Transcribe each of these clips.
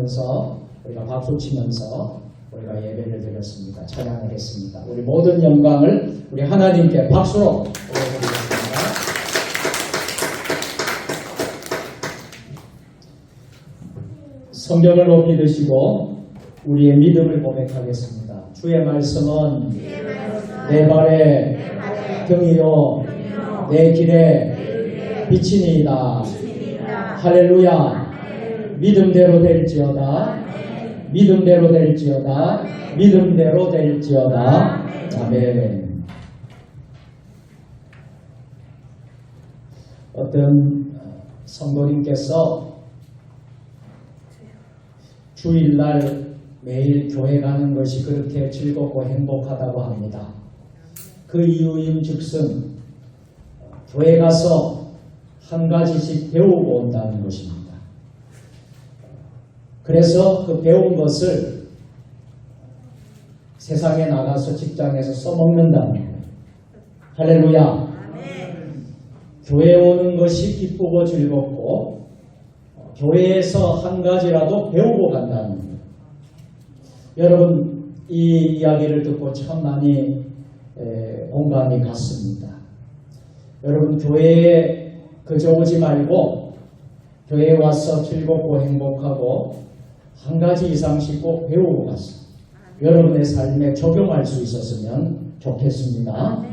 하면서 우리가 박수 치면서 우리가 예배를 드렸습니다. 찬양하겠습니다. 우리 모든 영광을 우리 하나님께 박수로 올려드리겠습니다. 성경을 높이 드시고 우리의 믿음을 고백하겠습니다. 주의 말씀은 내 발의 등이요 내 길의 빛이니이다. 할렐루야. 믿음대로 될지어다. 믿음대로 될지어다. 믿음대로 될지어다. 아멘. 어떤 성도님께서 주일날 매일 교회 가는 것이 그렇게 즐겁고 행복하다고 합니다. 그 이유인 즉슨 교회 가서 한 가지씩 배우고 온다는 것입니다. 그래서 그 배운 것을 세상에 나가서 직장에서 써먹는다는 거예요. 할렐루야. 아멘. 교회에 오는 것이 기쁘고 즐겁고 교회에서 한 가지라도 배우고 간다는 거예요. 여러분 이 이야기를 듣고 참 많이 공감이 갔습니다. 여러분 교회에 그저 오지 말고 교회에 와서 즐겁고 행복하고 한 가지 이상씩 꼭 배우고 갔어요. 여러분의 삶에 적용할 수 있었으면 좋겠습니다.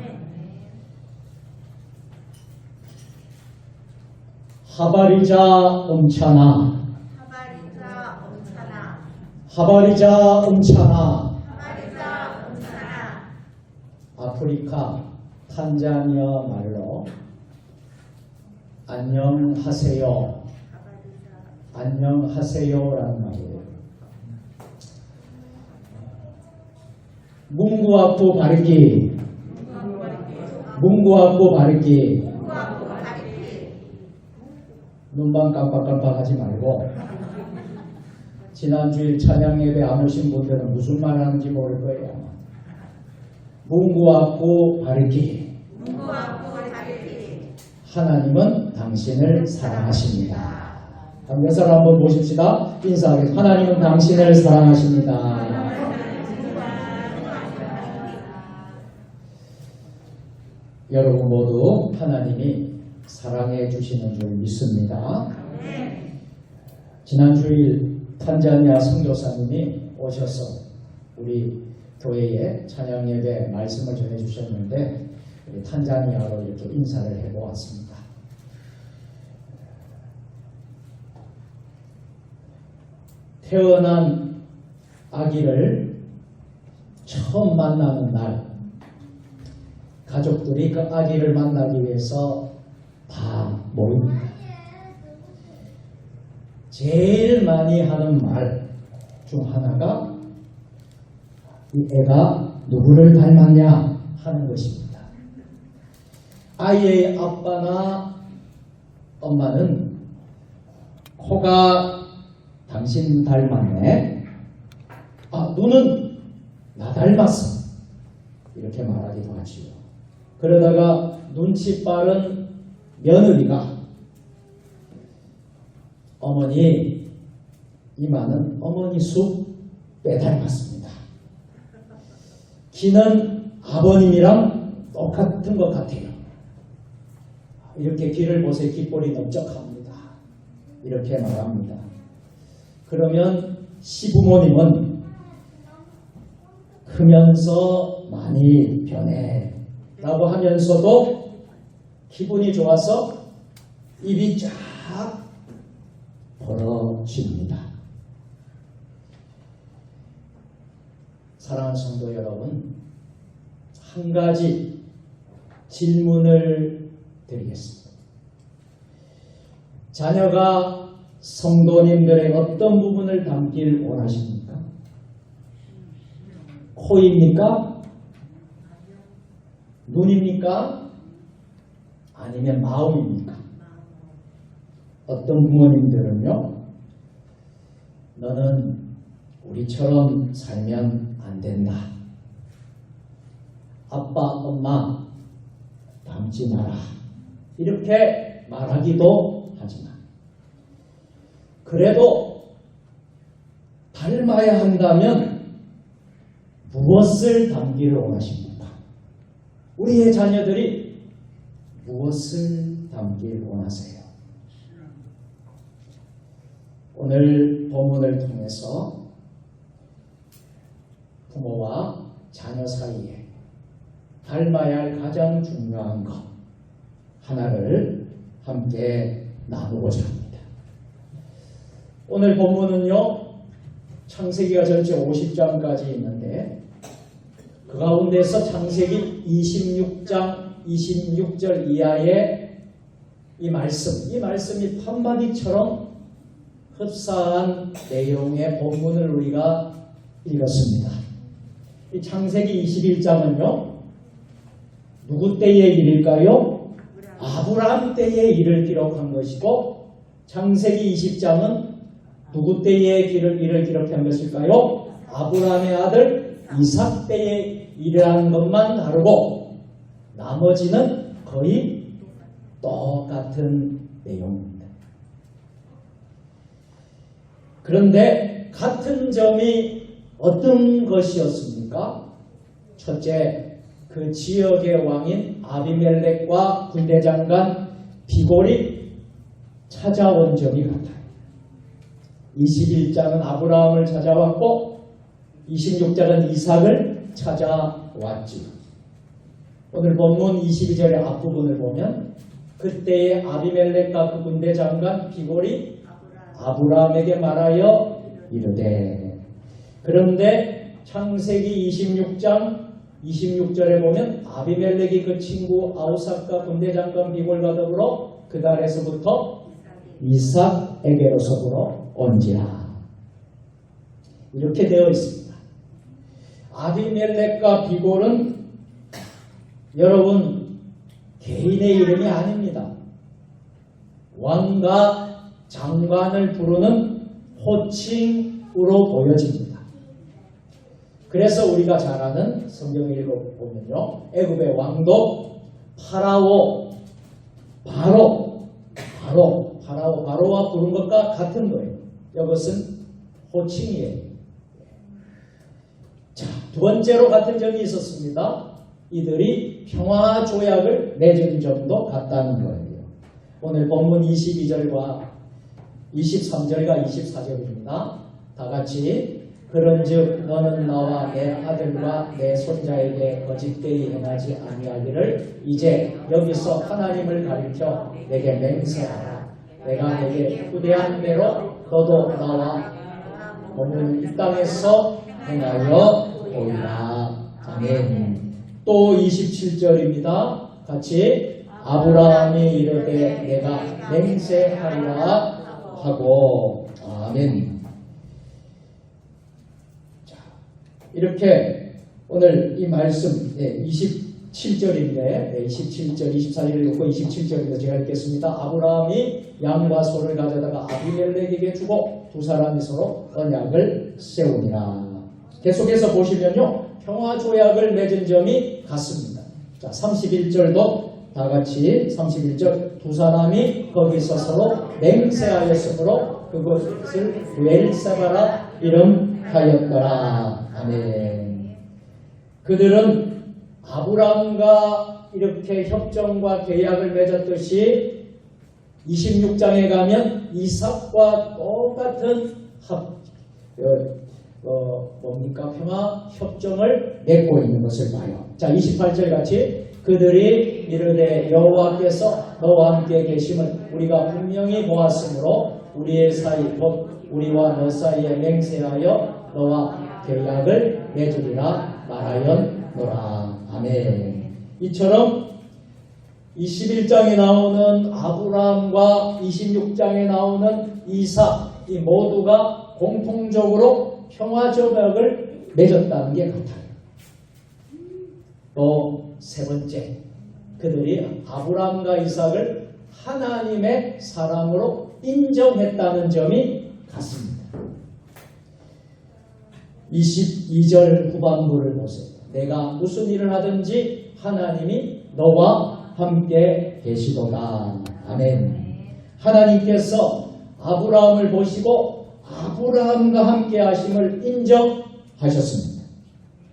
하바리자 음차나 하바리자 음차나 아프리카 탄자니아 말로 안녕하세요. 안녕하세요라는 말이에요. 문구학부 바르기 문구학부 바르기 눈만 깜빡깜빡 하지 말고 지난주일 찬양 예배 안 오신 분들은 무슨 말 하는지 모를 거예요. 문구학부 바르기 하나님은 당신을 사랑하십니다. 몇 한번 보십시다. 인사하겠습니다. 하나님은 당신을 사랑하십니다. 여러분 모두 하나님이 사랑해 주시는 줄 믿습니다. 지난 주일 탄자니아 선교사님이 오셔서 우리 교회에 찬양 예배 말씀을 전해 주셨는데 탄자니아로 이렇게 인사를 해보았습니다. 태어난 아기를 처음 만나는 날 가족들이 그 아기를 만나기 위해서 다 모입니다. 제일 많이 하는 말 중 하나가 이 애가 누구를 닮았냐 하는 것입니다. 아이의 아빠나 엄마는 코가 당신 닮았네. 눈은 나 닮았어. 이렇게 말하기도 하지요. 그러다가 눈치 빠른 며느리가 어머니 이마는 어머니 쑥 빼닮았습니다. 귀는 아버님이랑 똑같은 것 같아요. 이렇게 귀를 보세요. 귓볼이 넓적합니다. 이렇게 말합니다. 그러면 시부모님은 크면서 많이 변해 라고 하면서도 기분이 좋아서 입이 쫙 벌어집니다. 사랑하는 성도 여러분, 한 가지 질문을 드리겠습니다. 자녀가 성도님들의 어떤 부분을 담길 원하십니까? 코입니까? 눈입니까? 아니면 마음입니까? 어떤 부모님들은요, 너는 우리처럼 살면 안 된다. 아빠, 엄마 닮지 마라. 이렇게 말하기도 하지만 그래도 담아야 한다면 무엇을 담기를 원하십니까? 우리의 자녀들이 무엇을 담기를 원하세요? 오늘 본문을 통해서 부모와 자녀 사이에 닮아야 할 가장 중요한 것 하나를 함께 나누고자 합니다. 오늘 본문은요, 창세기가 전체 50장까지 있는데 그 가운데서 창세기 26장 26절 이하의 이 말씀이 한마디처럼 흡사한 내용의 본문을 우리가 읽었습니다. 이 창세기 21장은요, 누구 때의 일일까요? 아브라함 때의 일을 기록한 것이고, 창세기 20장은 누구 때의 일을 기록한 것일까요? 아브라함의 아들 이삭 때의 일이라는 것만 다르고 나머지는 거의 똑같은 내용입니다. 그런데 같은 점이 어떤 것이었습니까? 첫째, 그 지역의 왕인 아비멜렉과 군대장관 비골이 찾아온 점이 같아요. 21장은 아브라함을 찾아왔고 26장은 이삭을 찾아왔지. 오늘 본문 22절의 앞부분을 보면 그때의 아비멜렉과 그 군대장관 비골이 아브라함에게 말하여 이르되. 그런데 창세기 26장 26절에 보면 아비멜렉이 그 친구 아우삭과 군대장관 비골과 더불어 그 달에서부터 이삭에게로서부터 온지라. 이렇게 되어 있습니다. 아비멜렉과 비골은 여러분 개인의 이름이 아닙니다. 왕과 장관을 부르는 호칭으로 보여집니다. 그래서 우리가 잘 아는 성경을 읽어보면요, 애굽의 왕도 바로와 부른 것과 같은 거예요. 이것은 호칭이에요. 자, 두 번째로 같은 점이 있었습니다. 이들이 평화조약을 맺은 점도 같다는 거예요. 오늘 본문 22절과 23절과 24절입니다. 다 같이 그런즉 너는 나와 내 아들과 내 손자에게 거짓되이 행하지 아니하기를 이제 여기서 하나님을 가리켜 내게 맹세하라. 내가 내게 후대한 대로 너도 나와 머무는 이 땅에서 행하여 보이라. 아멘. 또 27절입니다. 같이 아브라함이 이르되 내가 맹세하리라 하고. 아멘. 자, 이렇게 오늘 이 말씀 27절인데 27절 24절을 읽고 27절에서 제가 읽겠습니다. 아브라함이 양과 소를 가져다가 아비멜렉에게 주고 두 사람이 서로 언약을 세우니라. 계속해서 보시면요, 평화조약을 맺은 점이 같습니다. 자, 31절도 다 같이 31절 두 사람이 거기서 서로 맹세하였으므로 그것을 브엘세바라 이름하였더라. 아멘. 그들은 아브라함과 이렇게 협정과 계약을 맺었듯이 26장에 가면 이삭과 똑같은 평화 협정을 맺고 있는 것을 봐요. 자, 28절 같이 그들이 이르되 여호와께서 너와 함께 계심을 우리가 분명히 보았으므로 우리의 사이 곧 우리와 너 사이에 맹세하여 너와 계약을 맺으리라 말하였노라. 아멘. 이처럼 21장에 나오는 아브라함과 26장에 나오는 이삭, 이 모두가 공통적으로 평화조약을 맺었다는 게 같아요. 또 세 번째, 그들이 아브라함과 이삭을 하나님의 사람으로 인정했다는 점이 같습니다. 22절 후반부를 보세요. 내가 무슨 일을 하든지 하나님이 너와 함께 계시도다. 아멘. 하나님께서 아브라함을 보시고 아브라함과 함께 하심을 인정하셨습니다.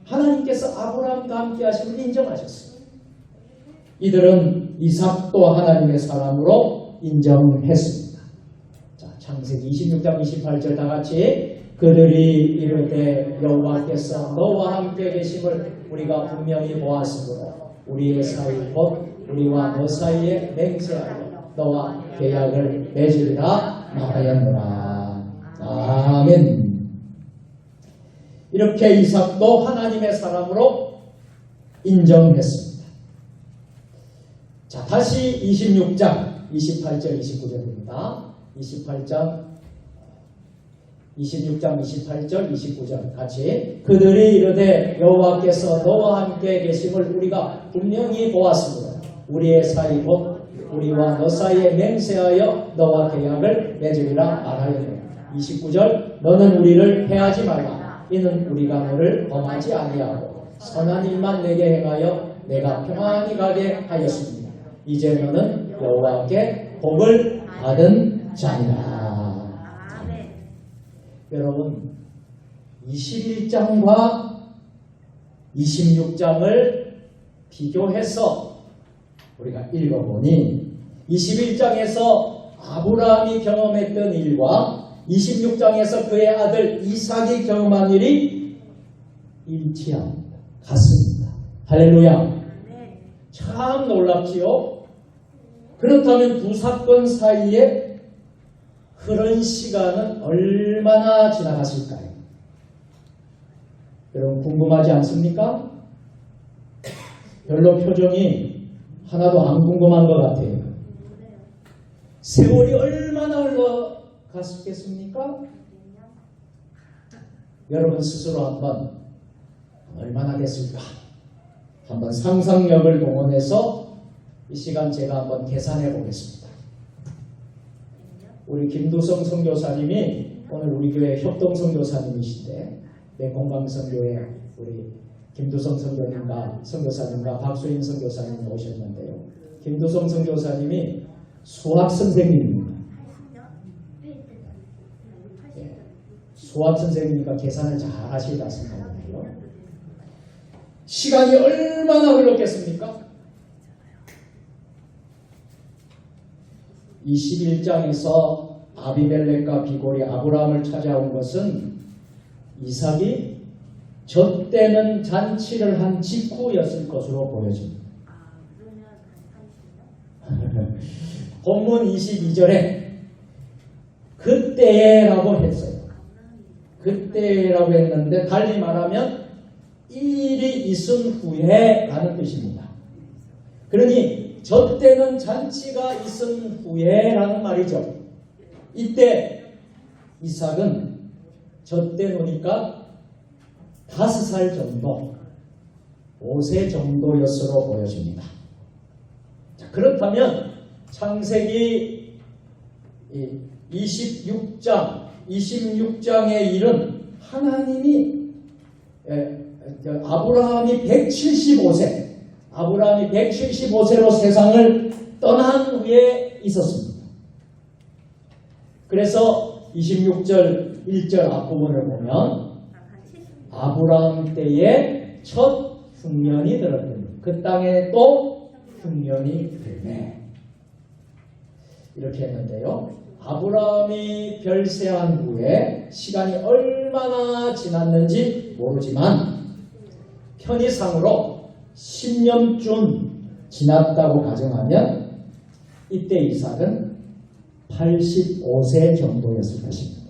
하나님께서 아브라함과 함께 하심을 인정하셨어요. 이들은 이삭도 하나님의 사람으로 인정했습니다. 자, 창세기 26장 28절 다 같이 그들이 이르되 여호와께서 너와 함께 계심을 우리가 분명히 보았으므로 우리의 사이 곧 우리와 너 사이에 맹세하여 너와 계약을 맺으리라 말하였노라. 아멘. 이렇게 이삭도 하나님의 사람으로 인정했습니다. 자, 다시 26장 28절 29절입니다. 26장 28절 29절 같이 그들이 이르되 여호와께서 너와 함께 계심을 우리가 분명히 보았으므로 우리의 사이 곧 우리와 너 사이에 맹세하여 너와 계약을 맺으리라 말하였노라. 29절 너는 우리를 해하지 말라. 이는 우리가 너를 범하지 아니하고 선한 일만 내게 행하여 내가 평안히 가게 하였습니다. 이제 너는 여호와께 복을 받은 자니라. 여러분 21장과 26장을 비교해서 우리가 읽어보니 21장에서 아브라함이 경험했던 일과 26장에서 그의 아들 이삭이 경험한 일이 일치합니다. 같습니다. 할렐루야. 참 놀랍지요? 그렇다면 두 사건 사이에 흐른 시간은 얼마나 지나갔을까요? 여러분 궁금하지 않습니까? 별로 표정이 하나도 안 궁금한 것 같아요. 세월이 얼마나 흘러갔겠습니까? 여러분 스스로 한번 얼마나 됐을까? 한번 상상력을 동원해서 이 시간 제가 한번 계산해 보겠습니다. 우리 김두성 선교사님이 오늘 우리 교회 협동 선교사님이신데 건강선교회 우리 김두성 선교사님과 박수인 선교사님 오셨는데요. 김두성 선교사님이 수학 선생님입니다. 수학 선생님이니까 계산을 잘 하시다 생각하는데요. 시간이 얼마나 흘렀겠습니까? 21장에서 아비멜렉과 비골이 아브라함을 찾아온 것은 이삭이 젖대는 잔치를 한 직후였을 것으로 보여집니다. 본문 22절에 그때라고 했어요. 그때라고 했는데 달리 말하면 이 일이 있은 후에 라는 뜻입니다. 그러니 젖대는 잔치가 있은 후에 라는 말이죠. 이때 이삭은 젖대 놓으니까 5살 정도 5세 정도였으로 보여집니다. 자, 그렇다면 창세기 26장의 일은 하나님이 아브라함이 175세로 세상을 떠난 후에 있었습니다. 그래서 26절 1절 앞부분을 보면 아브라함 때에 첫 흉년이 들었더니 그 땅에 또 흉년이 들네. 이렇게 했는데요. 아브라함이 별세한 후에 시간이 얼마나 지났는지 모르지만 편의상으로 10년쯤 지났다고 가정하면 이때 이삭은 85세 정도였을 것입니다.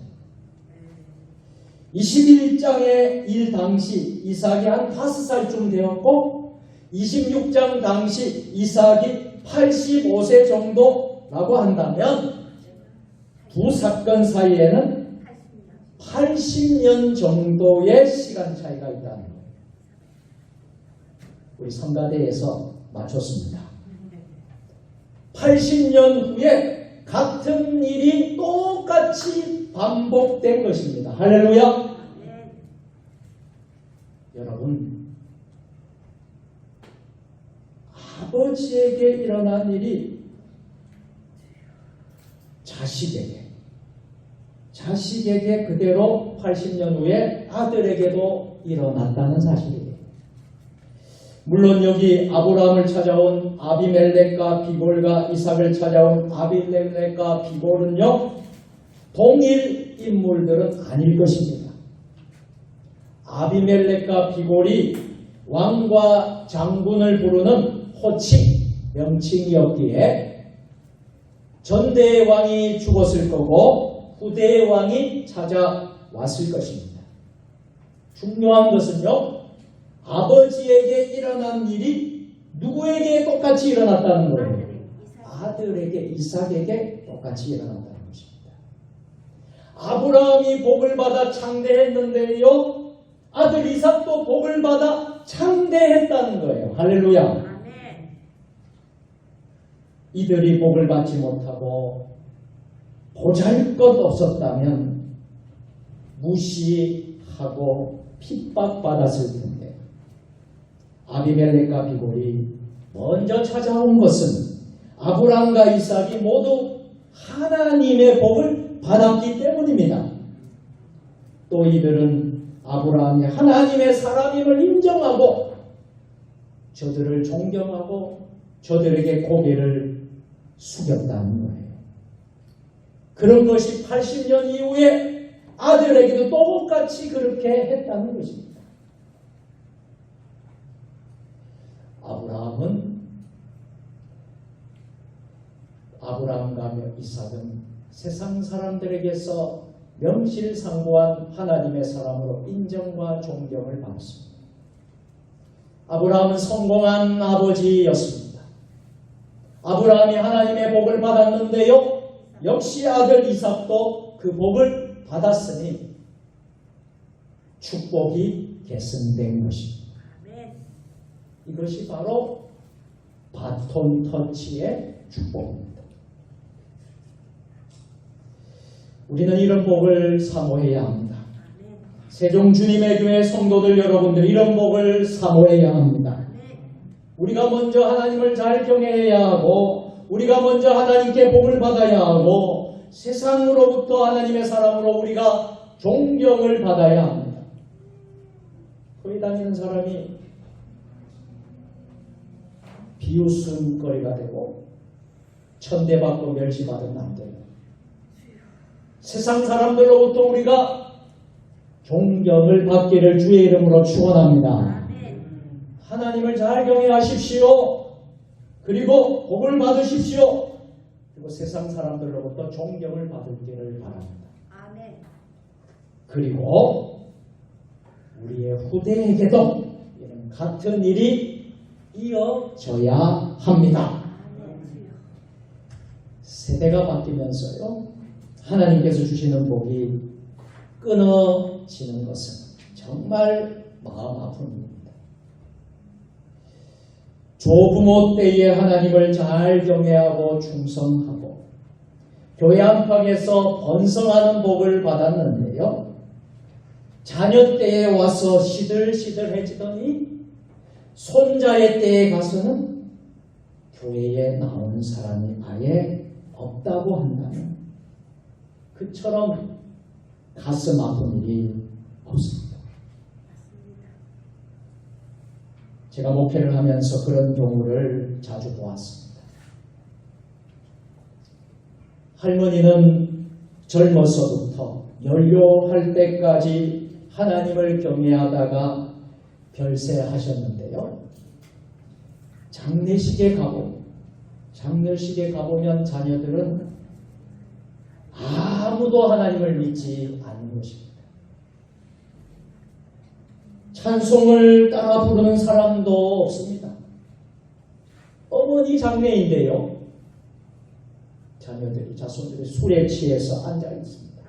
21장의 일 당시 이삭이 한 5살쯤 되었고 26장 당시 이삭이 85세 정도라고 한다면 두 사건 사이에는 80년 정도의 시간 차이가 있다는 거예요. 우리 성가대에서 맞췄습니다. 80년 후에 같은 일이 똑같이 반복된 것입니다. 할렐루야. 여러분, 아버지에게 일어난 일이 자식에게 그대로 80년 후에 아들에게도 일어났다는 사실이에요. 물론 여기 아브라함을 찾아온 아비멜렉과 비골과 이삭을 찾아온 아비멜렉과 비골은요, 동일 인물들은 아닐 것입니다. 아비멜렉과 비골이 왕과 장군을 부르는 호칭, 명칭이었기에 전대의 왕이 죽었을 거고 후대의 왕이 찾아왔을 것입니다. 중요한 것은요, 아버지에게 일어난 일이 누구에게 똑같이 일어났다는 거예요. 아들에게, 이삭에게 똑같이 일어났다는 것입니다. 아브라함이 복을 받아 창대했는데요, 아들 이삭도 복을 받아 창대했다는 거예요. 할렐루야. 이들이 복을 받지 못하고 보잘것없었다면 무시하고 핍박받았을 텐데, 아비멜렉과 비골이 먼저 찾아온 것은 아브라함과 이삭이 모두 하나님의 복을 받았기 때문입니다. 또 이들은 아브라함이 하나님의 사람임을 인정하고 저들을 존경하고 저들에게 고개를 숙였다는 거예요. 그런 것이 80년 이후에 아들에게도 똑같이 그렇게 했다는 것입니다. 아브라함과 이삭은 세상 사람들에게서 명실상부한 하나님의 사람으로 인정과 존경을 받았습니다. 아브라함은 성공한 아버지였습니다. 아브라함이 하나님의 복을 받았는데요, 역시 아들 이삭도 그 복을 받았으니 축복이 계승된 것입니다. 이것이 바로 바톤 터치의 축복입니다. 우리는 이런 복을 사모해야 합니다. 세종 주님의 교회 성도들 여러분들, 이런 복을 사모해야 합니다. 우리가 먼저 하나님을 잘 경외해야 하고, 우리가 먼저 하나님께 복을 받아야 하고, 세상으로부터 하나님의 사람으로 우리가 존경을 받아야 합니다. 거기 다니는 사람이 비웃음거리가 되고 천대받고 멸시받으면 안 돼요. 세상 사람들로부터 우리가 존경을 받기를 주의 이름으로 축원합니다. 하나님을 잘 경외하십시오. 그리고 복을 받으십시오. 그리고 세상 사람들로부터 존경을 받기를 바랍니다. 그리고 우리의 후대에게도 이런 같은 일이 이어져야 합니다. 세대가 바뀌면서요, 하나님께서 주시는 복이 끊어지는 것은 정말 마음 아픈 일입니다. 조부모 때에 하나님을 잘 경외하고 충성하고 교회 안팎에서 번성하는 복을 받았는데요, 자녀 때에 와서 시들시들해지더니 손자의 때에 가서는 교회에 나오는 사람이 아예 없다고 한다면 그처럼 가슴 아픈 일이 없습니다. 제가 목회를 하면서 그런 경우를 자주 보았습니다. 할머니는 젊어서부터 연료할 때까지 하나님을 경외하다가 별세하셨는데요, 장례식에 가보면 자녀들은 아무도 하나님을 믿지 않는 것입니다. 찬송을 따라 부르는 사람도 없습니다. 어머니 장례인데요, 자손들이 술에 취해서 앉아 있습니다.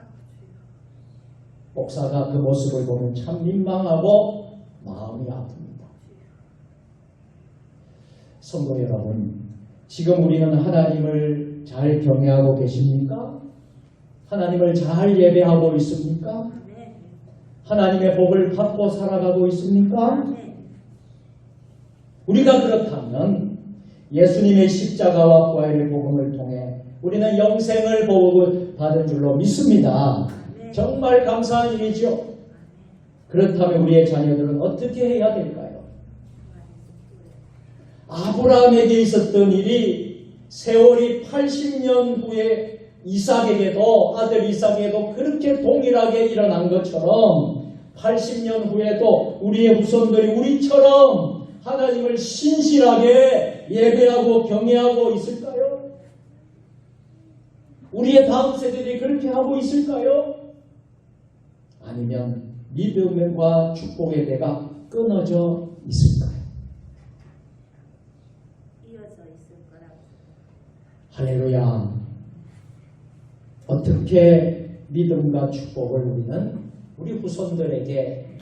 목사가 그 모습을 보면 참 민망하고 마음이 아픕니다. 성도 여러분, 지금 우리는 하나님을 잘 경외하고 계십니까? 하나님을 잘 예배하고 있습니까? 하나님의 복을 받고 살아가고 있습니까? 우리가 그렇다면 예수님의 십자가와 부활의 복음을 통해 우리는 영생을 받은 줄로 믿습니다. 정말 감사한 일이죠. 그렇다면 우리의 자녀들은 어떻게 해야 될까요? 아브라함에게 있었던 일이 세월이 80년 후에 이삭에게도 아들 이삭에게도 그렇게 동일하게 일어난 것처럼 80년 후에도 우리의 후손들이 우리처럼 하나님을 신실하게 예배하고 경외하고 있을까요? 우리의 다음 세대들이 그렇게 하고 있을까요? 아니면 믿음과 축복의 대가 끊어져 있을까요? 이어져 있을 거라고. 할렐루야. 어떻게 믿음과 축복을 우리는 우리 후손들에게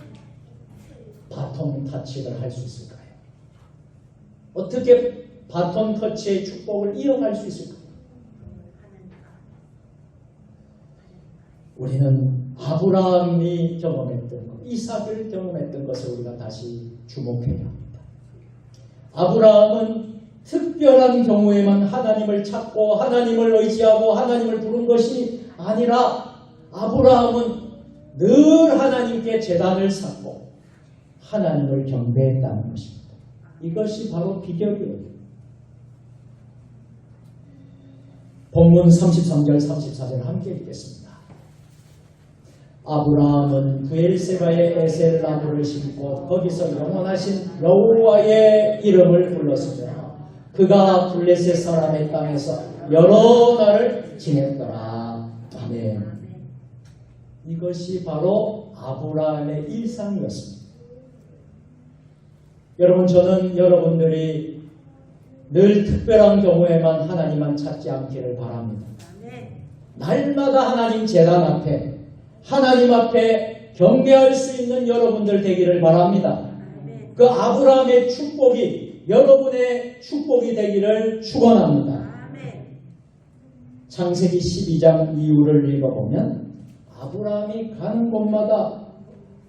바톤 터치를 할 수 있을까요? 어떻게 바톤 터치의 축복을 이어갈 수 있을까요? 우리는 아브라함이 경험했던 것, 이삭을 경험했던 것을 우리가 다시 주목해야 합니다. 아브라함은 특별한 경우에만 하나님을 찾고 하나님을 의지하고 하나님을 부른 것이 아니라 아브라함은 늘 하나님께 제단을 쌓고 하나님을 경배했다는 것입니다. 이것이 바로 비결이에요. 본문 33절 34절 함께 읽겠습니다. 아브라함은 브엘세바의 에셀 나무를 심고 거기서 영원하신 여호와의 이름을 불렀으며 그가 블레셋 사람의 땅에서 여러 날을 지냈더라. 아멘. 이것이 바로 아브라함의 일상이었습니다. 여러분, 저는 여러분들이 늘 특별한 경우에만 하나님만 찾지 않기를 바랍니다. 날마다 하나님 제단 앞에 하나님 앞에 경배할 수 있는 여러분들 되기를 바랍니다. 그 아브라함의 축복이 여러분의 축복이 되기를 축원합니다. 창세기 12장 이후를 읽어보면 아브라함이 가는 곳마다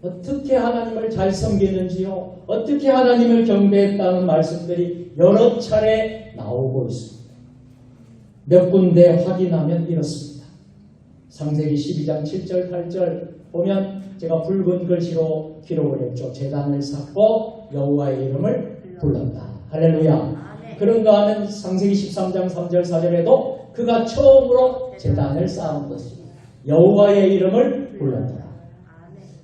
어떻게 하나님을 잘 섬기는지요, 어떻게 하나님을 경배했다는 말씀들이 여러 차례 나오고 있습니다. 몇 군데 확인하면 이렇습니다. 창세기 12장 7절 8절 보면 제가 붉은 글씨로 기록을 했죠. 제단을 쌓고 여호와의 이름을 불렀다. 할렐루야. 그런가 하면 창세기 13장 3절 4절에도 그가 처음으로 제단을 쌓은 것입니다. 여호와의 이름을 불렀다.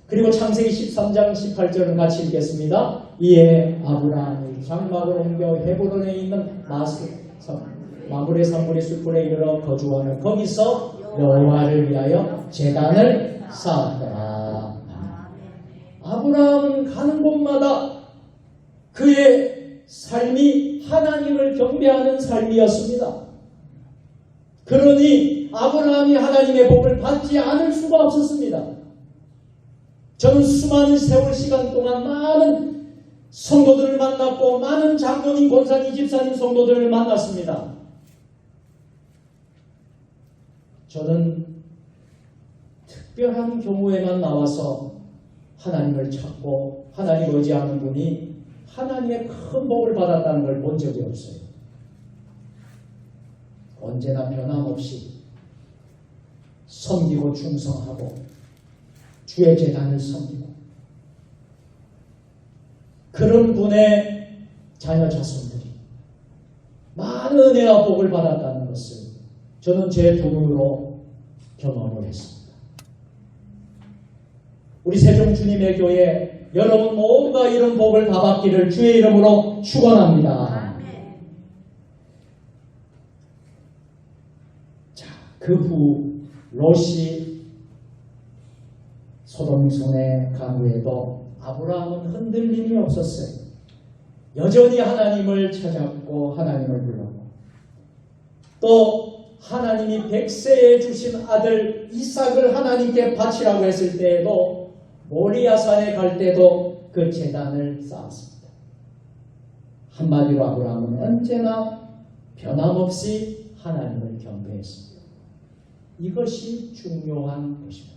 그리고 창세기 13장 18절은 같이 읽겠습니다. 이에 아브라함이 장막을 옮겨 헤브론에 있는 마므레 산불의 숲에 이르러 거주하며 거기서 여호와를 위하여 제단을 쌓았더라. 아브라함은 가는 곳마다 그의 삶이 하나님을 경배하는 삶이었습니다. 그러니 아브라함이 하나님의 복을 받지 않을 수가 없었습니다. 저는 수많은 세월 시간 동안 많은 성도들을 만났고 많은 장로님, 권사님, 집사님 성도들을 만났습니다. 저는 특별한 경우에만 나와서 하나님을 찾고 하나님 의지하는 분이 하나님의 큰 복을 받았다는 걸 본 적이 없어요. 언제나 변함없이 섬기고 충성하고 주의 제단을 섬기고 그런 분의 자녀 자손들이 많은 은혜와 복을 받았다는 것을 저는 제 두 눈으로 경험을 했습니다. 우리 세종 주님의 교회 여러분 모두가 이런 복을 다 받기를 주의 이름으로 축원합니다. 자, 그 후 롯이 소돔손에 간 후에도 아브라함은 흔들림이 없었어요. 여전히 하나님을 찾았고 하나님을 불렀고 또 하나님이 백세에 주신 아들 이삭을 하나님께 바치라고 했을 때에도 모리아산에 갈 때도 그 제단을 쌓았습니다. 한마디로 아브라함은 언제나 변함없이 하나님을 경배했습니다. 이것이 중요한 것입니다.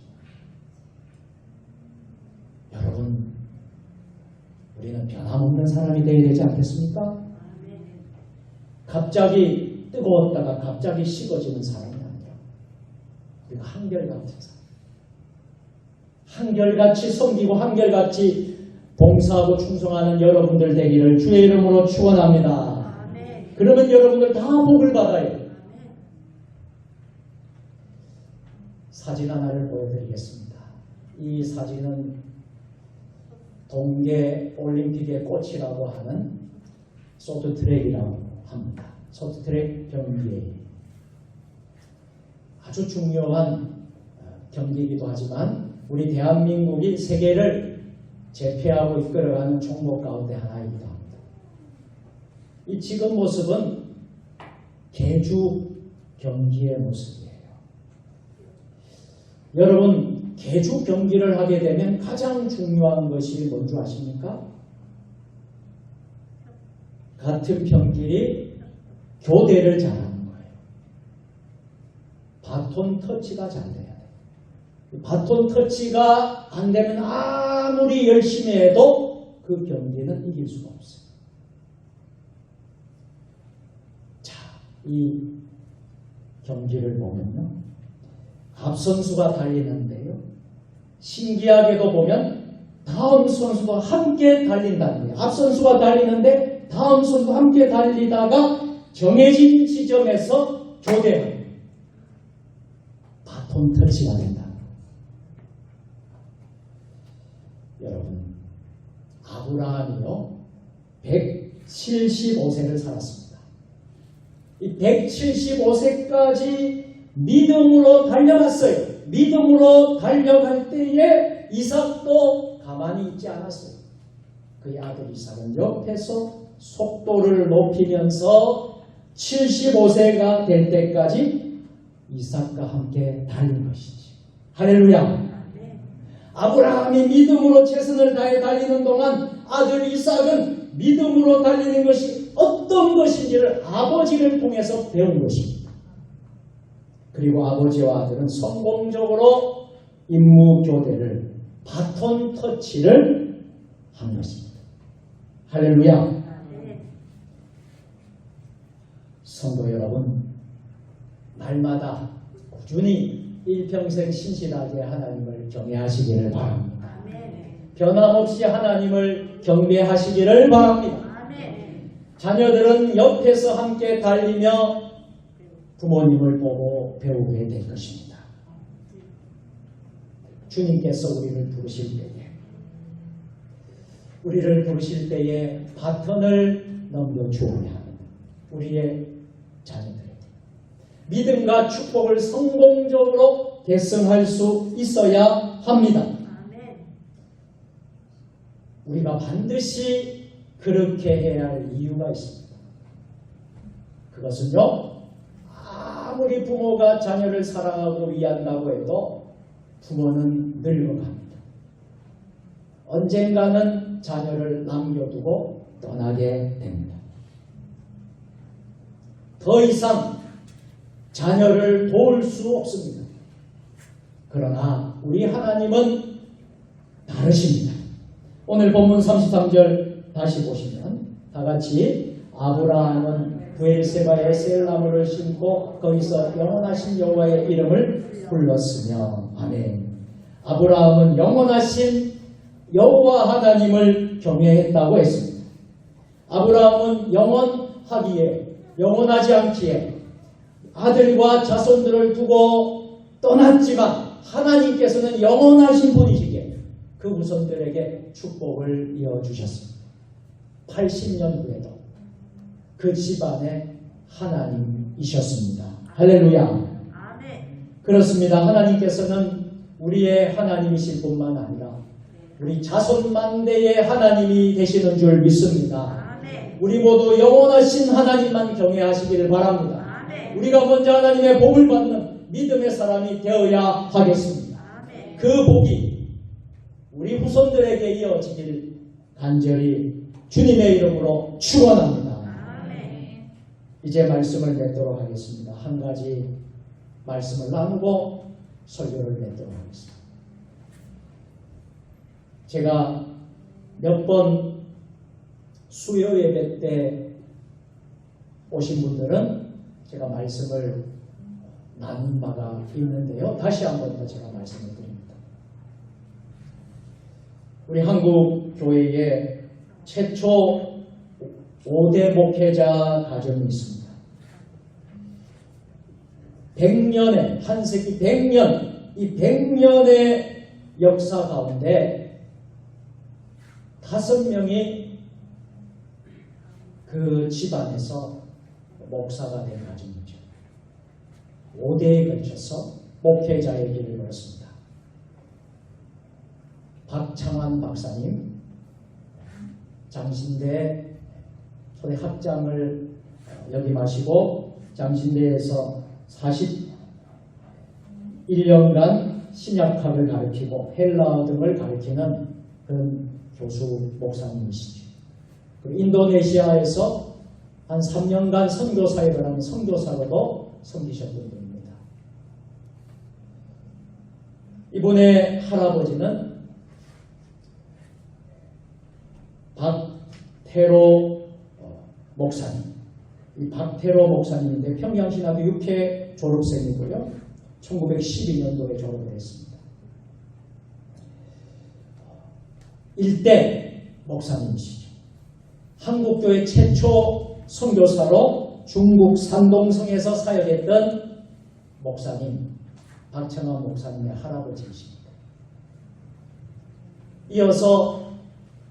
여러분, 우리는 변함없는 사람이 되어야 되지 않겠습니까? 갑자기 뜨거웠다가 갑자기 식어지는 사람이 아니라 우리가 한결같은 사람. 한결같이 섬기고 한결같이 봉사하고 충성하는 여러분들 되기를 주의 이름으로 축원합니다. 아멘. 그러면 여러분들 다 복을 받아요. 아멘. 사진 하나를 보여드리겠습니다. 이 사진은 동계 올림픽의 꽃이라고 하는 쇼트트랙이라고 합니다. 쇼트트랙 경기에 아주 중요한 경기이기도 하지만 우리 대한민국이 세계를 제패하고 이끌어가는 종목 가운데 하나이기도 합니다. 이 지금 모습은 계주 경기의 모습이에요. 여러분, 계주 경기를 하게 되면 가장 중요한 것이 뭔지 아십니까? 같은 편끼리 교대를 잘하는 거예요. 바톤 터치가 잘 돼야 돼요. 바톤 터치가 안 되면 아무리 열심히 해도 그 경기는 이길 수가 없어요. 자, 이 경기를 보면요. 앞선수가 달리는데요. 신기하게도 보면 다음 선수도 함께 달린다는 거예요. 앞선수가 달리는데 다음 선수도 함께 달리다가 정해진 지점에서 교대합니다. 바톤 터치가 된다. 여러분, 아브라함이요 175세를 살았습니다. 이 175세까지 믿음으로 달려갔어요. 믿음으로 달려갈 때에 이삭도 가만히 있지 않았어요. 그의 아들 이삭은 옆에서 속도를 높이면서 75세가 될 때까지 이삭과 함께 달린 것이지. 할렐루야. 아브라함이 믿음으로 최선을 다해 달리는 동안 아들 이삭은 믿음으로 달리는 것이 어떤 것인지를 아버지를 통해서 배운 것입니다. 그리고 아버지와 아들은 성공적으로 임무 교대를 바톤 터치를 한 것입니다. 할렐루야. 성도 여러분, 날마다 꾸준히 일평생 신실하게 하나님을 경외하시기를 바랍니다. 변함없이 하나님을 경배하시기를 바랍니다. 자녀들은 옆에서 함께 달리며 부모님을 보고 배우게 될 것입니다. 주님께서 우리를 부르실 때에 바톤을 넘겨주어야 합니다. 우리의 자녀들에게 믿음과 축복을 성공적으로 계승할 수 있어야 합니다. 우리가 반드시 그렇게 해야 할 이유가 있습니다. 그것은요, 아무리 부모가 자녀를 사랑하고 위한다고 해도 부모는 늙어갑니다. 언젠가는 자녀를 남겨두고 떠나게 됩니다. 더 이상 자녀를 도울 수 없습니다. 그러나 우리 하나님은 다르십니다. 오늘 본문 33절 다시 보시면 다같이 아브라함은 브엘세바에 셀나무를 심고 거기서 영원하신 여호와의 이름을 불렀으며. 아멘. 아브라함은 영원하신 여호와 하나님을 경외했다고 했습니다. 아브라함은 영원하지 않기에 아들과 자손들을 두고 떠났지만 하나님께서는 영원하신 분이시기에 그 후손들에게 축복을 이어주셨습니다. 80년 후에도 그 집안의 하나님이셨습니다. 할렐루야. 아멘. 그렇습니다. 하나님께서는 우리의 하나님이실 뿐만 아니라 우리 자손만대의 하나님이 되시는 줄 믿습니다. 아멘. 우리 모두 영원하신 하나님만 경외하시기를 바랍니다. 아멘. 우리가 먼저 하나님의 복을 받는 믿음의 사람이 되어야 하겠습니다. 아멘. 그 복이 우리 후손들에게 이어지길 간절히 주님의 이름으로 축원합니다. 아멘. 이제 말씀을 맺도록 하겠습니다. 한 가지 말씀을 나누고 설교를 맺도록 하겠습니다. 제가 몇 번 수요 예배 때 오신 분들은 제가 말씀을 나눈 바가 있는데요. 다시 한 번 더 제가 말씀을 드립니다. 우리 한국 교회에 최초 5대 목회자 가정이 있습니다. 100년의, 한 세기 100년, 이 100년의 역사 가운데 5명이 그 집안에서 목사가 된 가정이죠. 5대에 걸쳐서 목회자의 길을 걸었습니다. 박창환 박사님, 장신대 초대 학장을 역임하시고 장신대에서 41년간 신약학을 가르치고 헬라어 등을 가르치는 그런 교수 목사님이시죠. 인도네시아에서 한 3년간 선교 사역을 하는 선교사로도 섬기셨던 분입니다. 이분의 할아버지는 박태로 목사님. 이 박태로 목사님인데 평양신학교 6회 졸업생이고요. 1912년도에 졸업을 했습니다. 1대 목사님이시죠. 한국교회 최초 선교사로 중국 산동성에서 사역했던 목사님, 박창환 목사님의 할아버지이십니다. 이어서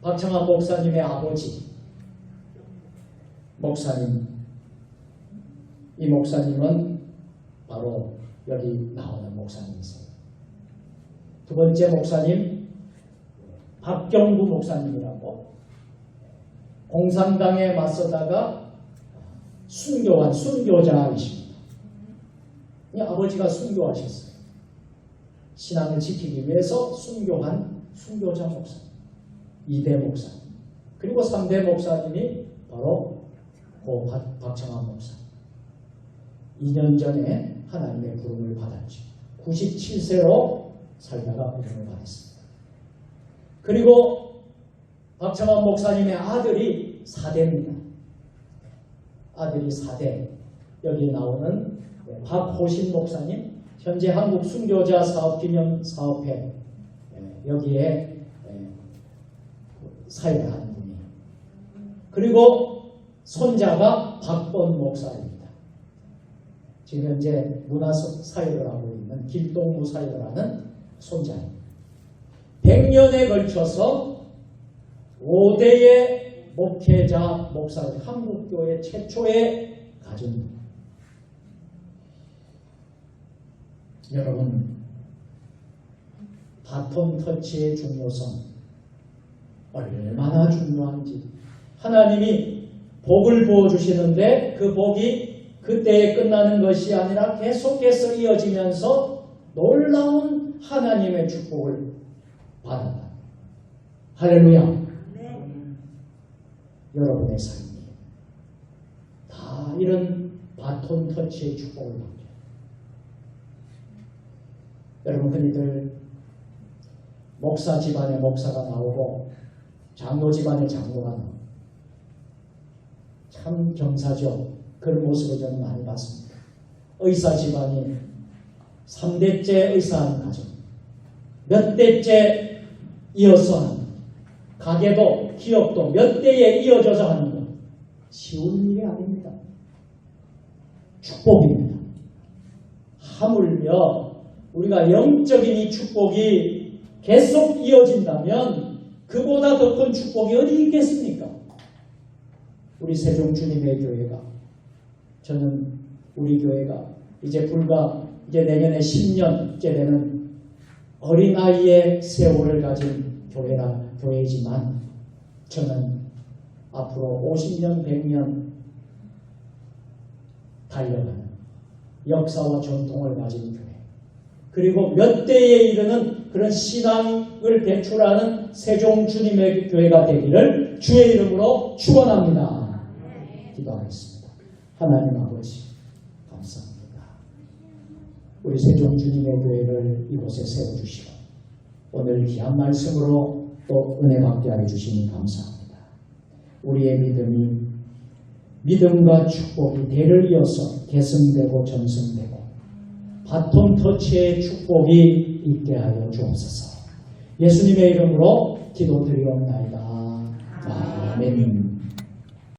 박창환 목사님의 아버지 목사님, 이 목사님은 바로 여기 나오는 목사님이세요. 두 번째 목사님 박경구 목사님이라고 공산당에 맞서다가 순교한 순교자이십니다. 이 아버지가 순교하셨어요. 신앙을 지키기 위해서 순교한 순교자 목사님. 2대 목사님. 그리고 3대 목사님이 바로 고 박창환 목사님. 2년 전에 하나님의 부름을 받았죠. 97세로 살다가 부름을 받았습니다. 그리고 박창환 목사님의 아들이 4대입니다. 아들이 4대. 여기 나오는 박호신 목사님, 현재 한국 순교자 사업 기념 사업회 여기에 사역을 하는 분이에요. 그리고 손자가 박본 목사입니다. 지금 현재 문화 사역을 하고 있는 길동무 사역을 하는 손자입니다. 100년에 걸쳐서 5대의 목회자 목사를 한국교회 최초의 가정입니다. 여러분, 바톤 터치의 중요성 얼마나 중요한지, 하나님이 복을 부어주시는데 그 복이 그때에 끝나는 것이 아니라 계속해서 이어지면서 놀라운 하나님의 축복을 받았다. 할렐루야. 네. 여러분의 삶이 다 이런 바톤 터치의 축복을 받죠. 여러분, 흔히들 목사 집안에 목사가 나오고 장로 집안에 장로가 나오고 참 경사죠. 그런 모습을 저는 많이 봤습니다. 의사 집안이 3대째 의사하는 가정, 몇 대째 이어서 하는, 가게도 기업도 몇 대에 이어져서 하는 것, 쉬운 일이 아닙니다. 축복입니다. 하물며 우리가 영적인 이 축복이 계속 이어진다면 그보다 더 큰 축복이 어디 있겠습니까? 우리 세종 주님의 교회가, 저는 우리 교회가 이제 내년에 10년째 되는 어린아이의 세월을 가진 교회지만 저는 앞으로 50년, 100년 달려가는 역사와 전통을 가진 교회, 그리고 몇 대에 이르는 그런 신앙을 배출하는 세종 주님의 교회가 되기를 주의 이름으로 축원합니다. 기도하겠습니다. 하나님 아버지, 감사합니다. 우리 세종 주님의 교회를 이곳에 세워주시고 오늘 귀한 말씀으로 또 은혜 받게 하여 주시니 감사합니다. 우리의 믿음과 축복이 대를 이어서 계승되고 전승되고 바톤 터치의 축복이 있게 하여 주옵소서. 예수님의 이름으로 기도드리옵나이다. 아멘.